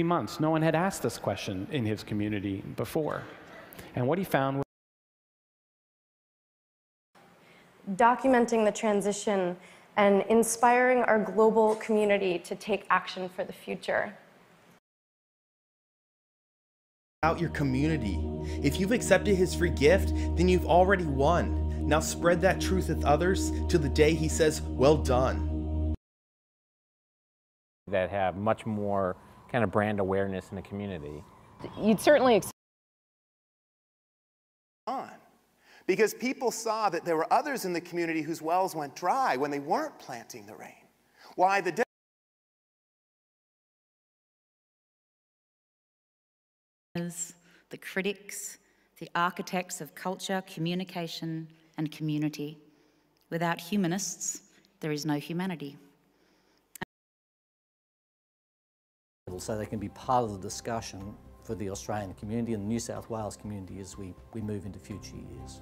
months, no one had asked this question in his community before. And what he found was documenting the transition and inspiring our global community to take action for the future. Out your community. If you've accepted his free gift, then you've already won. Now spread that truth with others till the day he says, "Well done." That have much more kind of brand awareness in the community. You'd certainly because people saw that there were others in the community whose wells went dry when they weren't planting the rain. Why the critics, the architects of culture, communication, and community. Without humanists, there is no humanity. So they can be part of the discussion for the Australian community and the New South Wales community as we move into future years.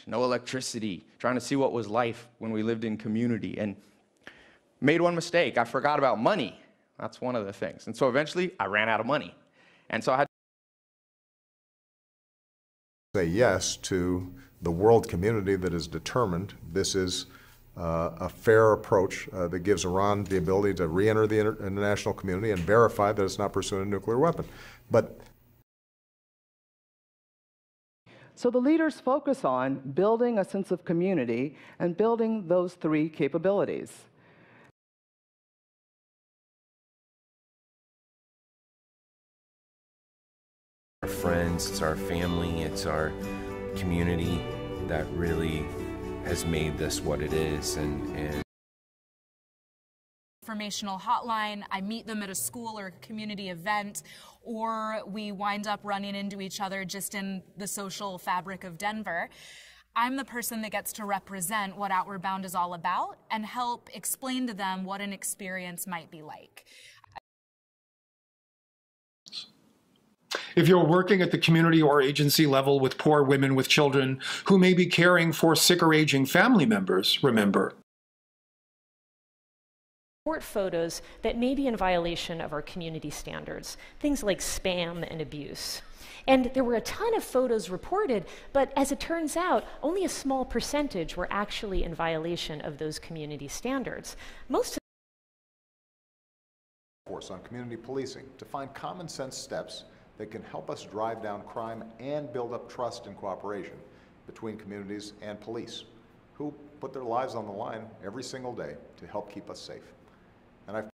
No electricity, trying to see what was life when we lived in community, and made one mistake. I forgot about money. That's one of the things. And so eventually I ran out of money. And so I had to say yes to the world community that is determined this is a fair approach that gives Iran the ability to re-enter the international community and verify that it's not pursuing a nuclear weapon. But so the leaders focus on building a sense of community and building those three capabilities. Our friends, it's our family, it's our community that really has made this what it is. And informational hotline, I meet them at a school or a community event, or we wind up running into each other just in the social fabric of Denver. I'm the person that gets to represent what Outward Bound is all about and help explain to them what an experience might be like. If you're working at the community or agency level with poor women with children who may be caring for sick or aging family members, remember. Report photos that may be in violation of our community standards, things like spam and abuse. And there were a ton of photos reported, but as it turns out, only a small percentage were actually in violation of those community standards. Most force on community policing to find common sense steps that can help us drive down crime and build up trust and cooperation between communities and police, who put their lives on the line every single day to help keep us safe. And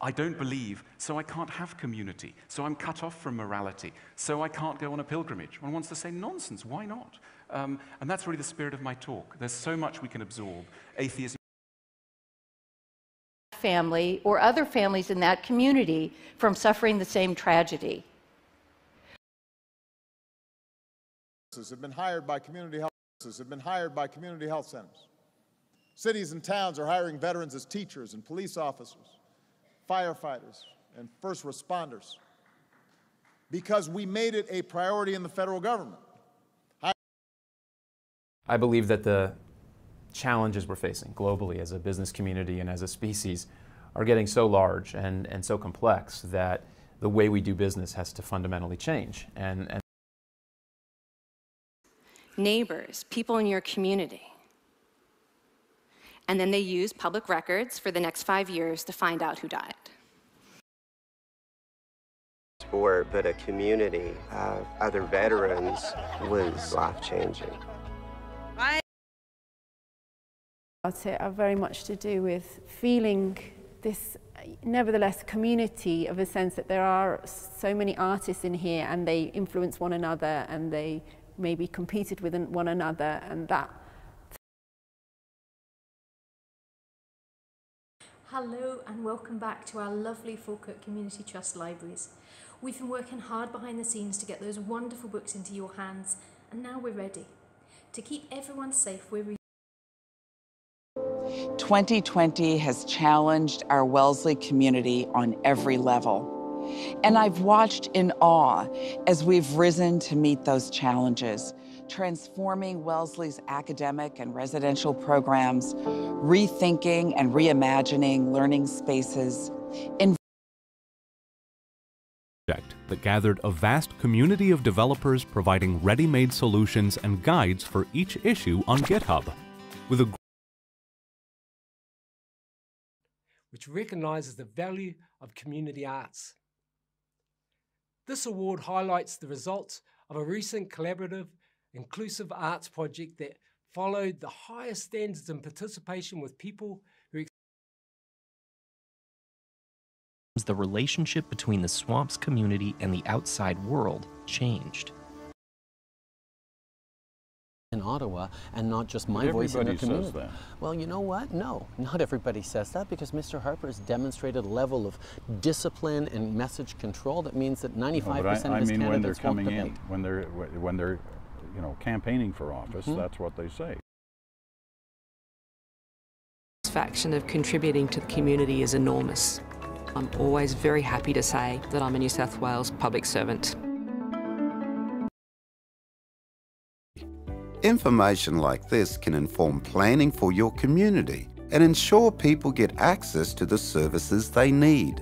I don't believe, so I can't have community, so I'm cut off from morality, so I can't go on a pilgrimage. One wants to say nonsense, why not? And that's really the spirit of my talk. There's so much we can absorb. Atheism. Family or other families in that community from suffering the same tragedy. Have been hired by community health centers. Cities and towns are hiring veterans as teachers and police officers, firefighters, and first responders because we made it a priority in the federal government. I believe that the challenges we're facing globally as a business community and as a species are getting so large and so complex that the way we do business has to fundamentally change. And neighbors, people in your community. And then they use public records for the next 5 years to find out who died. But a community of other veterans was life-changing. Are very much to do with feeling this, nevertheless, community of a sense that there are so many artists in here and they influence one another and they maybe competed with one another, and that. Hello and welcome back to our lovely Falkirk Community Trust libraries. We've been working hard behind the scenes to get those wonderful books into your hands, and now we're ready. To keep everyone safe, we're 2020 has challenged our Wellesley community on every level. And I've watched in awe as we've risen to meet those challenges. transforming Wellesley's academic and residential programs, rethinking and reimagining learning spaces, that gathered a vast community of developers providing ready-made solutions and guides for each issue on GitHub. With a which recognises the value of community arts. This award highlights the results of a recent collaborative, inclusive arts project that followed the highest standards in participation with people who the relationship between the Swamps community and the outside world changed. In Ottawa, and not just my voice in the community. Says that. Well, you know what? No, not everybody says that, because Mr. Harper has demonstrated a level of discipline and message control that means that 95% of his candidates I mean, when they're won't coming debate. in, when they're, you know, campaigning for office, that's what they say. The satisfaction of contributing to the community is enormous. I'm always very happy to say that I'm a New South Wales public servant. Information like this can inform planning for your community and ensure people get access to the services they need.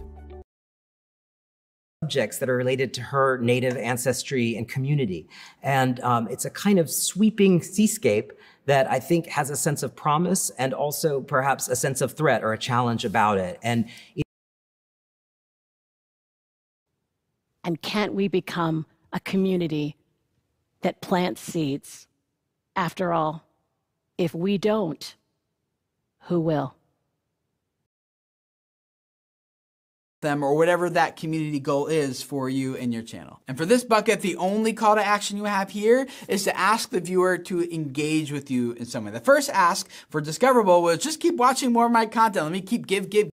Subjects that are related to her native ancestry and community. And it's a kind of sweeping seascape that I think has a sense of promise and also perhaps a sense of threat or a challenge about it. And can't we become a community that plants seeds? After all, if we don't, who will? Them or whatever that community goal is for you and your channel. And for this bucket, the only call to action you have here is to ask the viewer to engage with you in some way. The first ask for Discoverable was just keep watching more of my content. Let me keep give.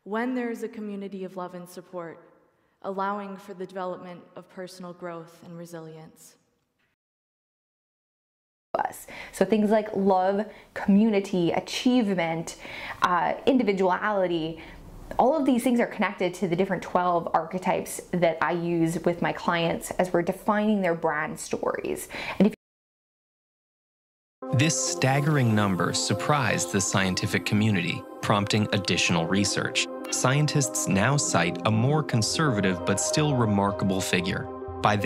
When there is a community of love and support, allowing for the development of personal growth and resilience. So things like love, community, achievement, individuality, all of these things are connected to the different 12 archetypes that I use with my clients as we're defining their brand stories. And This staggering number surprised the scientific community, prompting additional research. Scientists now cite a more conservative but still remarkable figure. By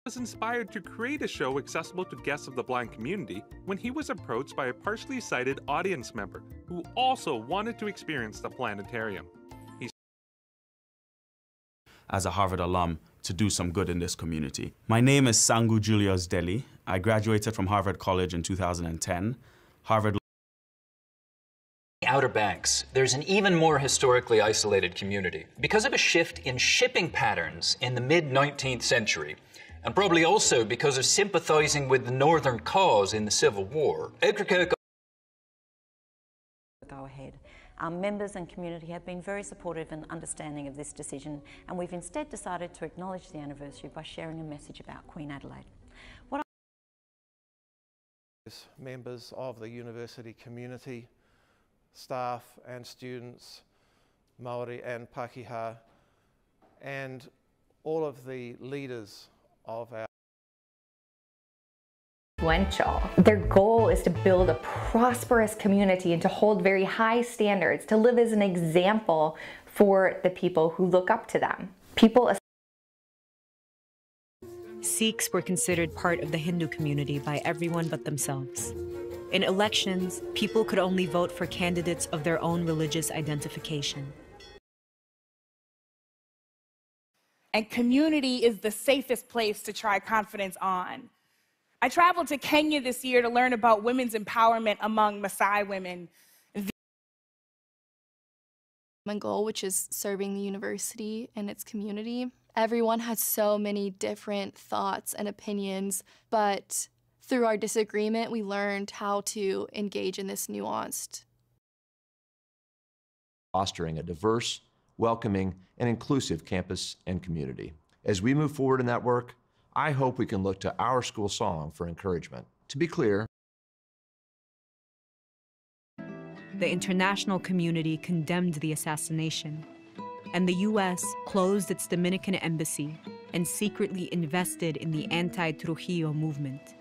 was inspired to create a show accessible to guests of the blind community when he was approached by a partially sighted audience member who also wanted to experience the planetarium. As a Harvard alum, to do some good in this community. My name is Sangu Julius Deli. I graduated from Harvard College in 2010. Harvard Outer Banks, there's an even more historically isolated community because of a shift in shipping patterns in the mid-19th century. And probably also because of sympathizing with the Northern cause in the Civil War. Go ahead. Our members and community have been very supportive and understanding of this decision, and we've instead decided to acknowledge the anniversary by sharing a message about Queen Adelaide. Members of the university community, staff and students, Māori and Pākehā, and all of the leaders of our their goal is to build a prosperous community and to hold very high standards, to live as an example for the people who look up to them. Sikhs were considered part of the Hindu community by everyone but themselves. In elections, people could only vote for candidates of their own religious identification. And community is the safest place to try confidence on. I traveled to Kenya this year to learn about women's empowerment among Maasai women. My goal, which is serving the university and its community. Everyone has so many different thoughts and opinions, but through our disagreement, we learned how to engage in this nuanced. Fostering a diverse, welcoming, and inclusive campus and community. As we move forward in that work, I hope we can look to our school song for encouragement. To be clear, The international community condemned the assassination. and the U.S. closed its Dominican embassy and secretly invested in the anti-Trujillo movement.